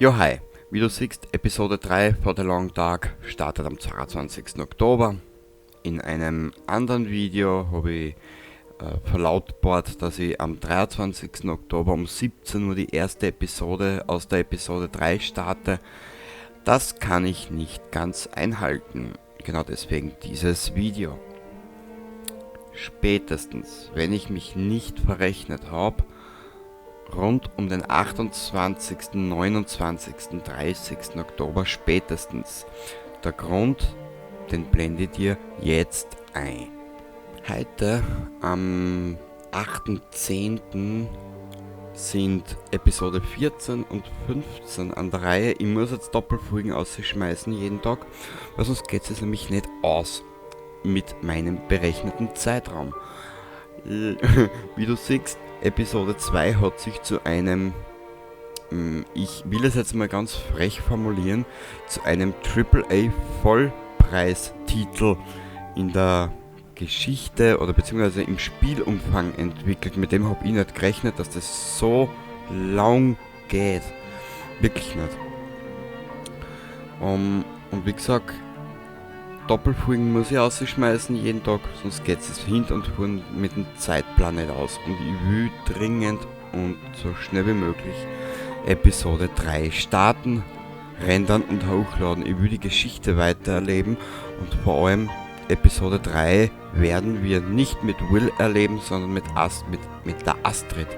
Jo, hi. Wie du siehst, Episode 3 for the Long Dark startet am 22. Oktober. In einem anderen Video habe ich verlautbart, dass ich am 23. Oktober um 17 Uhr die erste Episode aus der Episode 3 starte. Das kann ich nicht ganz einhalten. Genau deswegen dieses Video. Spätestens, wenn ich mich nicht verrechnet habe, rund um den 28., 29., 30. Oktober spätestens. Der Grund, den blende ich dir jetzt ein. Heute am 8.10. sind Episode 14 und 15 an der Reihe. Ich muss jetzt Doppelfolgen ausschmeißen jeden Tag, weil sonst geht es nämlich nicht aus mit meinem berechneten Zeitraum. Wie du siehst, Episode 2 hat sich zu einem, ich will es jetzt mal ganz frech formulieren, zu einem AAA Vollpreistitel in der Geschichte oder beziehungsweise im Spielumfang entwickelt. Mit dem habe ich nicht gerechnet, dass das so lang geht. Wirklich nicht. Und wie gesagt, Doppelfolgen muss ich rausschmeißen jeden Tag, sonst geht es hinten und vorn mit dem Zeitplan nicht aus. Und ich will dringend und so schnell wie möglich Episode 3 starten, rendern und hochladen. Ich will die Geschichte weitererleben und vor allem Episode 3 werden wir nicht mit Will erleben, sondern mit der Astrid.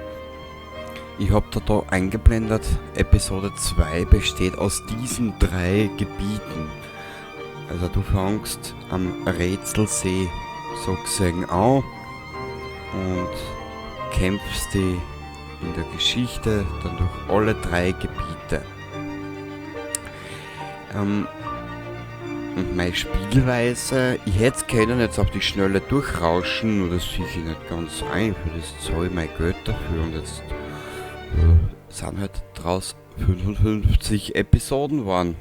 Ich habe da eingeblendet, Episode 2 besteht aus diesen 3 Gebieten. Also du fängst am Rätselsee so gesehen an und kämpfst dich in der Geschichte dann durch alle 3 Gebiete. Und meine Spielweise, ich hätte es können jetzt auf die Schnelle durchrauschen, nur das sehe ich nicht ganz ein, für das zahle ich mein Geld dafür und jetzt sind halt draus 55 Episoden waren.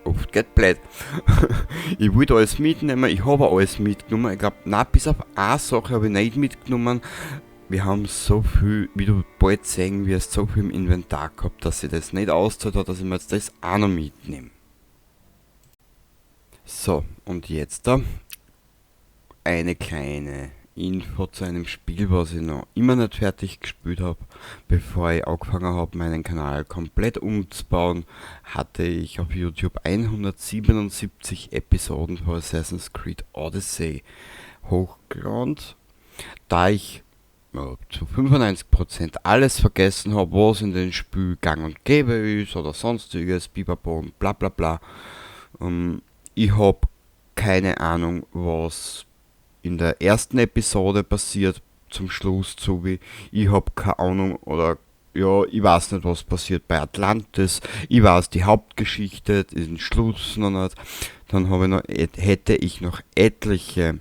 Oft geht blöd. Ich wollte alles mitnehmen, ich habe alles mitgenommen. Ich glaube, bis auf eine Sache habe ich nicht mitgenommen. Wir haben so viel, wie du bald sehen wirst, so viel im Inventar gehabt, dass ich das nicht auszahlt hat, dass ich mir jetzt das auch noch mitnehme. So, und jetzt da eine kleine Info zu einem Spiel, was ich noch immer nicht fertig gespielt habe. Bevor ich angefangen habe, meinen Kanal komplett umzubauen, hatte ich auf YouTube 177 Episoden von Assassin's Creed Odyssey hochgeladen. Da ich zu 95% alles vergessen habe, was in den Spiel gang und gäbe ist oder sonstiges, Bibapo und bla bla bla. Ich habe keine Ahnung, was in der ersten Episode passiert, zum Schluss, so wie ich habe keine Ahnung oder ja, ich weiß nicht, was passiert bei Atlantis, ich weiß die Hauptgeschichte, den Schluss noch nicht, dann hätte ich noch etliche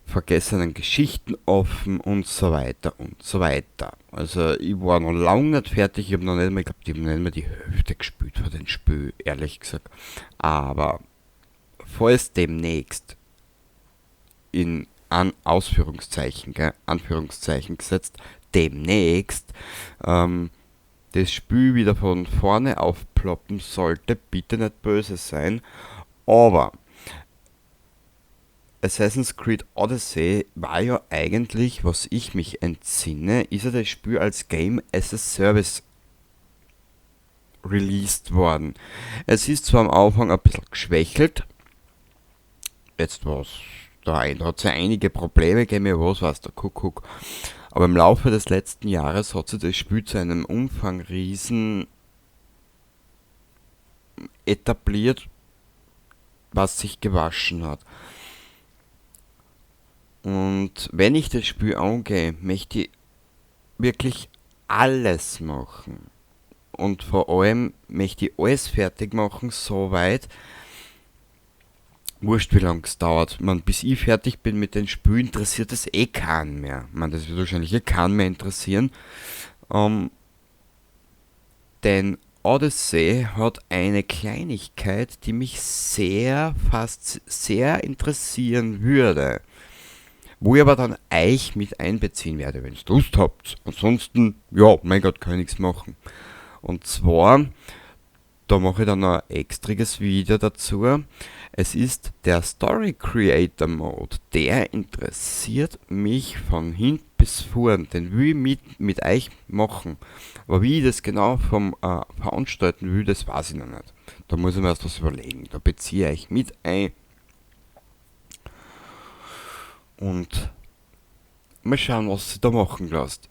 vergessenen Geschichten offen und so weiter und so weiter. Also ich war noch lange nicht fertig, ich habe noch nicht mal, ich glaube, ich habe nicht mal die Hälfte gespielt von den Spiel, ehrlich gesagt. Aber falls demnächst in Anführungszeichen gesetzt, demnächst das Spiel wieder von vorne aufploppen sollte, bitte nicht böse sein, aber Assassin's Creed Odyssey war ja eigentlich, was ich mich entsinne, ist ja das Spiel als Game as a Service released worden. Es ist zwar am Anfang ein bisschen geschwächelt, jetzt hat es ja einige Probleme gegeben, was weiß der Kuckuck, aber im Laufe des letzten Jahres hat sich das Spiel zu einem Umfang riesen etabliert, was sich gewaschen hat. Und wenn ich das Spiel angehe, möchte ich wirklich alles machen. Und vor allem möchte ich alles fertig machen, soweit, wurscht wie lange es dauert. Bis ich fertig bin mit dem Spiel, interessiert es eh keinen mehr. Das wird wahrscheinlich eh keinen mehr interessieren. Denn Odyssey hat eine Kleinigkeit, die mich sehr interessieren würde. wo ich aber dann euch mit einbeziehen werde, wenn ihr Lust habt. Ansonsten, ja, mein Gott, kann ich nichts machen. Und zwar, da mache ich dann noch ein extriges Video dazu. Es ist der Story Creator Mode. Der interessiert mich von hinten bis vorn. Den will ich mit euch machen. Aber wie ich das genau vom veranstalten will, das weiß ich noch nicht. Da muss ich mir erst was überlegen. Da beziehe ich mit ein. Und mal schauen, was sie da machen lässt.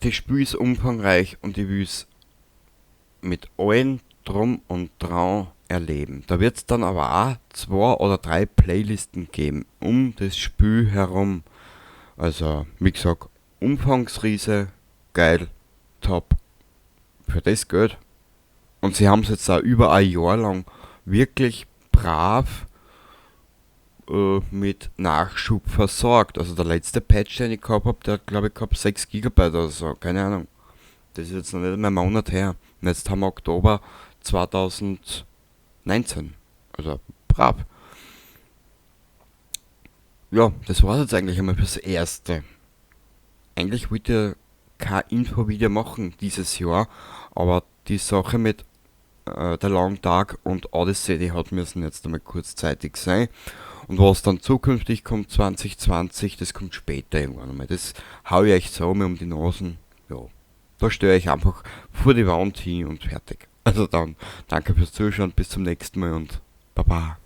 Das Spiel ist umfangreich und ich will es mit allen drum und dran erleben. Da wird es dann aber auch 2 oder 3 Playlisten geben um das Spiel herum. Also, wie gesagt, Umfangsriese, geil, top, für das Geld. Und sie haben es jetzt auch über ein Jahr lang wirklich brav mit Nachschub versorgt. Also der letzte Patch, den ich gehabt habe, der hat glaube ich gehabt 6 Gigabyte oder so, keine Ahnung. Das ist jetzt noch nicht mehr ein Monat her. Und jetzt haben wir Oktober 2019. Also brav. Ja, das war jetzt eigentlich einmal fürs Erste. Eigentlich wollte ich kein Infovideo machen dieses Jahr, aber die Sache mit der Long Dark und Odyssey, die hat müssen jetzt einmal kurzzeitig sein. Und was dann zukünftig kommt, 2020, das kommt später irgendwann einmal. Das hau ich euch so um die Nasen. Ja, da störe ich einfach vor die Wand hin und fertig. Also dann, danke fürs Zuschauen, bis zum nächsten Mal und Baba.